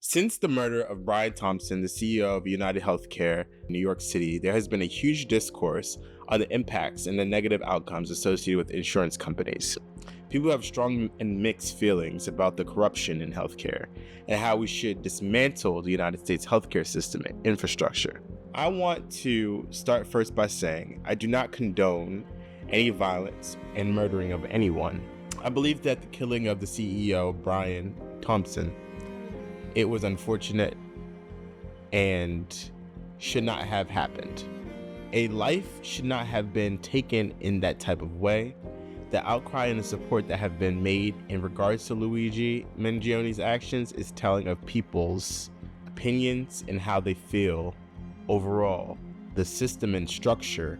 Since the murder of Brian Thompson, the CEO of United Healthcare in New York City, there has been a huge discourse on the impacts and the negative outcomes associated with insurance companies. People have strong and mixed feelings about the corruption in healthcare and how we should dismantle the United States healthcare system and infrastructure. I want to start first by saying I do not condone any violence and murdering of anyone. I believe that the killing of the CEO, Brian Thompson, it was unfortunate and should not have happened. A life should not have been taken in that type of way. The outcry and the support that have been made in regards to Luigi Mangione's actions is telling of people's opinions and how they feel overall, the system and structure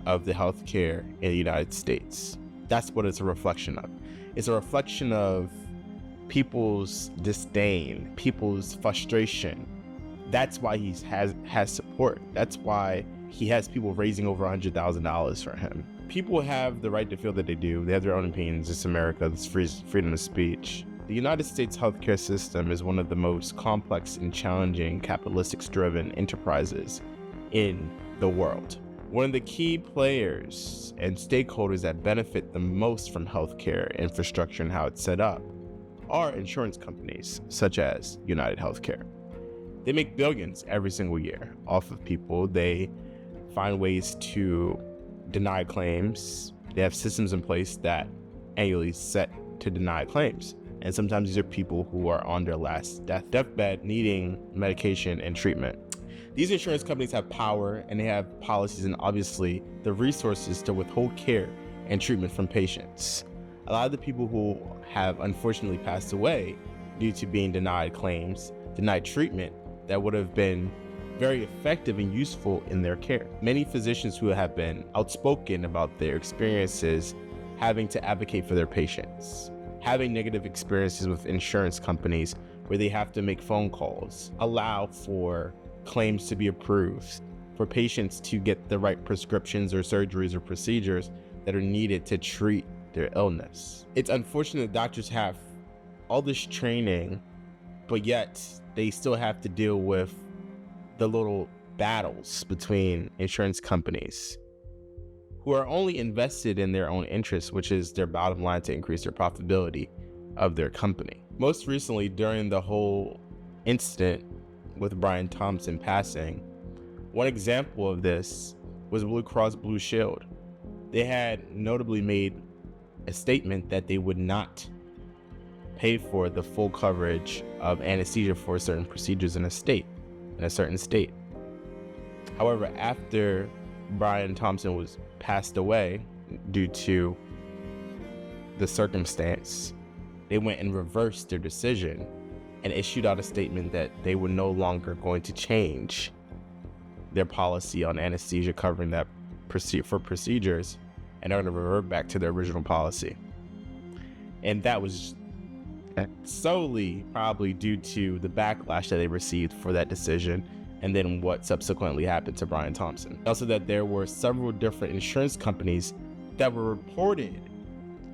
of the healthcare in the United States. That's what it's a reflection of. It's a reflection of people's disdain, people's frustration. That's why he has support. That's why he has people raising over $100,000 for him. People have the right to feel that they do. They have their own opinions. It's America. It's freedom of speech. The United States healthcare system is one of the most complex and challenging capitalistic-driven enterprises in the world. One of the key players and stakeholders that benefit the most from healthcare infrastructure and how it's set up are insurance companies such as United Healthcare. They make billions every single year off of people. They find ways to deny claims. They have systems in place that annually set to deny claims. And sometimes these are people who are on their last deathbed needing medication and treatment. These insurance companies have power and they have policies and obviously the resources to withhold care and treatment from patients. A lot of the people who have unfortunately passed away due to being denied claims, denied treatment that would have been very effective and useful in their care. Many physicians who have been outspoken about their experiences having to advocate for their patients, having negative experiences with insurance companies where they have to make phone calls, allow for claims to be approved, for patients to get the right prescriptions or surgeries or procedures that are needed to treat their illness. It's unfortunate doctors have all this training, but yet they still have to deal with the little battles between insurance companies who are only invested in their own interests, which is their bottom line to increase their profitability of their company. Most recently, during the whole incident with Brian Thompson passing, one example of this was Blue Cross Blue Shield. They had notably made a statement that they would not pay for the full coverage of anesthesia for certain procedures in a certain state. However, after Brian Thompson was passed away due to the circumstance, they went and reversed their decision and issued out a statement that they were no longer going to change their policy on anesthesia covering that for procedures, and they're going to revert back to their original policy. And that was solely probably due to the backlash that they received for that decision and then what subsequently happened to Brian Thompson. Also that there were several different insurance companies that were reported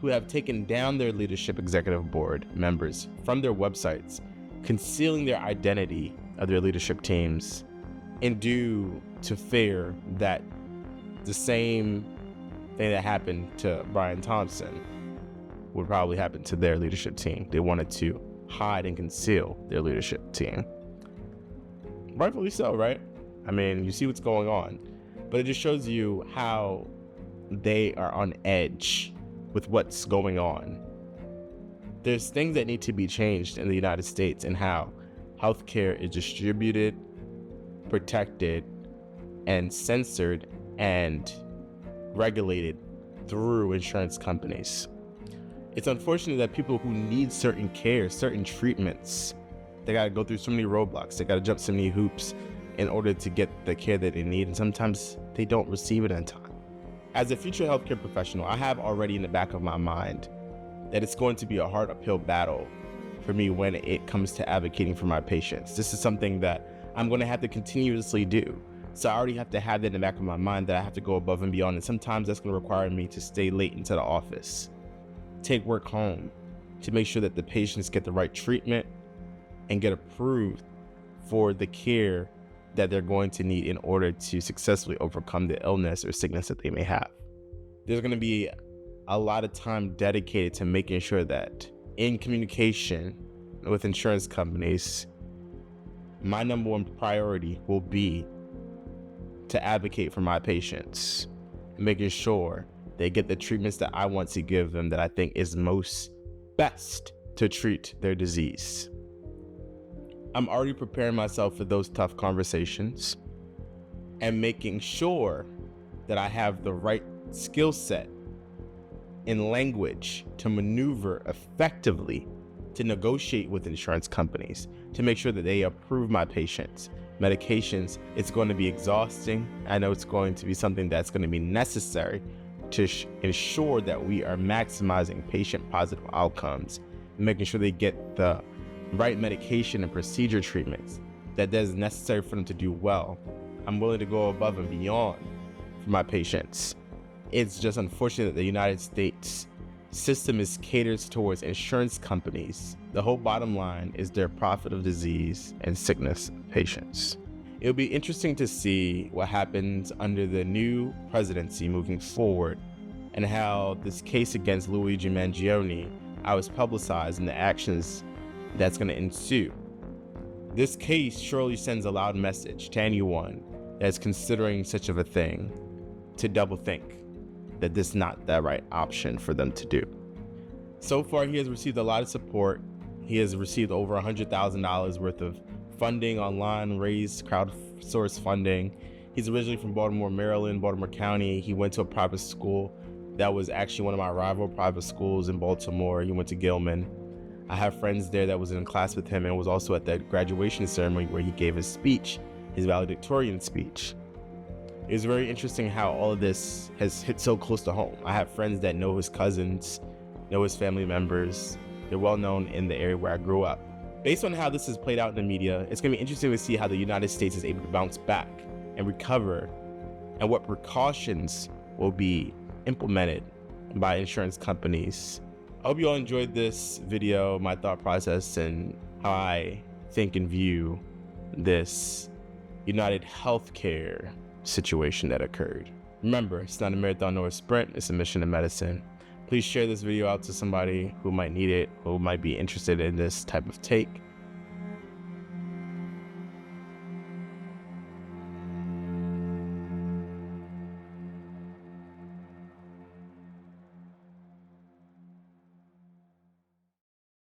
who have taken down their leadership executive board members from their websites, concealing their identity of their leadership teams and due to fear that the same thing that happened to Brian Thompson would probably happen to their leadership team. They wanted to hide and conceal their leadership team. Rightfully so, right? I mean, you see what's going on, but it just shows you how they are on edge with what's going on. There's things that need to be changed in the United States and how healthcare is distributed, protected, and censored and regulated through insurance companies. It's unfortunate that people who need certain care, certain treatments, they gotta go through so many roadblocks, they gotta jump so many hoops in order to get the care that they need, and sometimes they don't receive it in time. As a future healthcare professional, I have already in the back of my mind that it's going to be a hard uphill battle for me when it comes to advocating for my patients. This is something that I'm going to have to continuously do. So I already have to have that in the back of my mind that I have to go above and beyond. And sometimes that's going to require me to stay late into the office, take work home to make sure that the patients get the right treatment, and get approved for the care that they're going to need in order to successfully overcome the illness or sickness that they may have. There's going to be a lot of time dedicated to making sure that in communication with insurance companies, my number one priority will be to advocate for my patients, making sure they get the treatments that I want to give them that I think is most best to treat their disease. I'm already preparing myself for those tough conversations and making sure that I have the right skill set in language to maneuver effectively to negotiate with insurance companies to make sure that they approve my patients' medications. It's going to be exhausting. I know it's going to be something that's going to be necessary to ensure that we are maximizing patient positive outcomes, making sure they get the right medication and procedure treatments that is necessary for them to do well. I'm willing to go above and beyond for my patients. It's just unfortunate that the United States system is catered towards insurance companies. The whole bottom line is their profit of disease and sickness of patients. It'll be interesting to see what happens under the new presidency moving forward and how this case against Luigi Mangione, how it's publicized and the actions that's going to ensue. This case surely sends a loud message to anyone that's considering such of a thing to double think that this is not the right option for them to do. So far, he has received a lot of support. He has received over $100,000 worth of funding online, raised crowdsourced funding. He's originally from Baltimore, Maryland, Baltimore County. He went to a private school that was actually one of my rival private schools in Baltimore. He went to Gilman. I have friends there that was in class with him and was also at that graduation ceremony where he gave his speech, his valedictorian speech. It was very interesting how all of this has hit so close to home. I have friends that know his cousins, know his family members. They're well known in the area where I grew up. Based on how this has played out in the media, it's going to be interesting to see how the United States is able to bounce back and recover, and what precautions will be implemented by insurance companies. I hope you all enjoyed this video, my thought process, and how I think and view this United Healthcare situation that occurred. Remember, it's not a marathon nor a sprint, it's a mission in medicine. Please share this video out to somebody who might need it, who might be interested in this type of take.